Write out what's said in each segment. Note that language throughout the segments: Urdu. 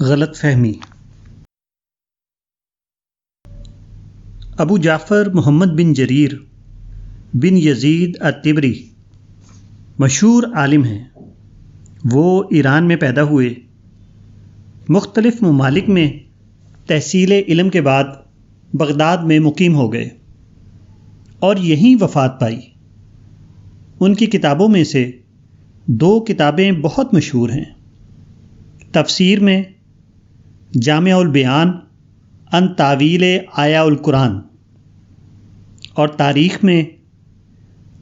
غلط فہمی۔ ابو جعفر محمد بن جریر بن یزید الطبری مشہور عالم ہیں۔ وہ ایران میں پیدا ہوئے، مختلف ممالک میں تحصیل علم کے بعد بغداد میں مقیم ہو گئے اور یہیں وفات پائی۔ ان کی کتابوں میں سے 2 کتابیں بہت مشہور ہیں۔ تفسیر میں جامع البیان عن تاویل آیاء القرآن اور تاریخ میں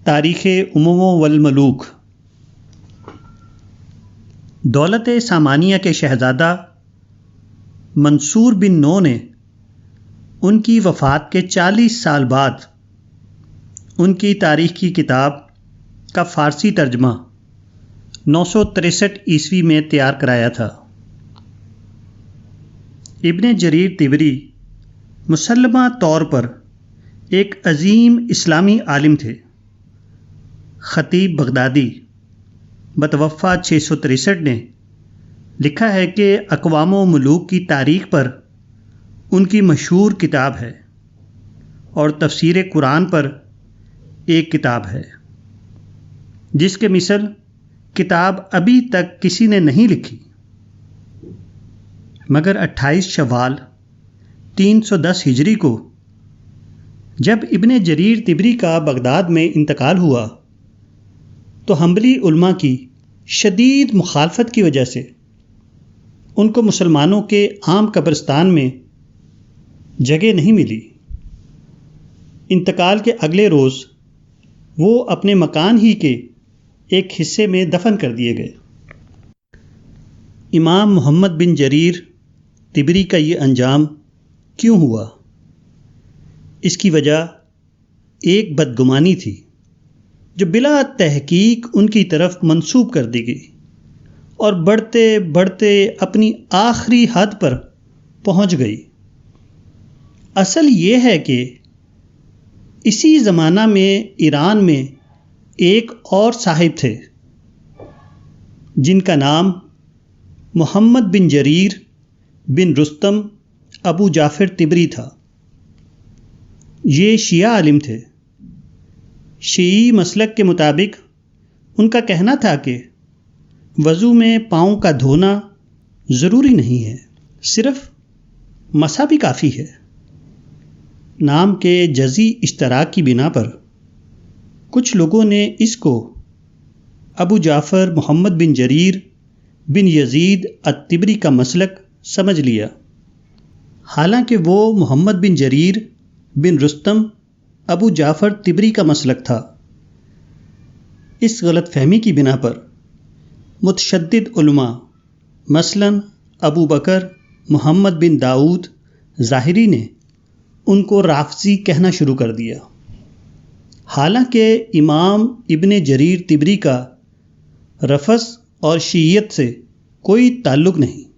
تاریخ امم والملوک۔ دولت سامانیہ کے شہزادہ منصور بن نو نے ان کی وفات کے 40 سال بعد ان کی تاریخ کی کتاب کا فارسی ترجمہ 963 عیسوی میں تیار کرایا تھا۔ ابن جریر طبری مسلمہ طور پر ایک عظیم اسلامی عالم تھے۔ خطیب بغدادی متوفی 663 نے لکھا ہے کہ اقوام و ملوک کی تاریخ پر ان کی مشہور کتاب ہے اور تفسیر قرآن پر ایک کتاب ہے جس کے مثل کتاب ابھی تک کسی نے نہیں لکھی، مگر 28 شوال 310 ہجری کو جب ابن جریر طبری کا بغداد میں انتقال ہوا تو حنبلی علماء کی شدید مخالفت کی وجہ سے ان کو مسلمانوں کے عام قبرستان میں جگہ نہیں ملی۔ انتقال کے اگلے روز وہ اپنے مکان ہی کے ایک حصے میں دفن کر دیے گئے۔ امام محمد بن جریر طبری کا یہ انجام کیوں ہوا؟ اس کی وجہ ایک بدگمانی تھی جو بلا تحقیق ان کی طرف منسوب کر دی گئی اور بڑھتے بڑھتے اپنی آخری حد پر پہنچ گئی۔ اصل یہ ہے کہ اسی زمانہ میں ایران میں ایک اور صاحب تھے جن کا نام محمد بن جریر بن رستم ابو جعفر طبری تھا۔ یہ شیعہ عالم تھے۔ شیعی مسلک کے مطابق ان کا کہنا تھا کہ وضو میں پاؤں کا دھونا ضروری نہیں ہے، صرف مسح بھی کافی ہے۔ نام کے جزئی اشتراک کی بنا پر کچھ لوگوں نے اس کو ابو جعفر محمد بن جریر بن یزید الطبری کا مسلک سمجھ لیا، حالانکہ وہ محمد بن جریر بن رستم ابو جعفر طبری کا مسلک تھا۔ اس غلط فہمی کی بنا پر متشدد علماء مثلاً ابو بکر محمد بن داؤد ظاہری نے ان کو رافضی کہنا شروع کر دیا، حالانکہ امام ابن جریر طبری کا رفض اور شیعیت سے کوئی تعلق نہیں۔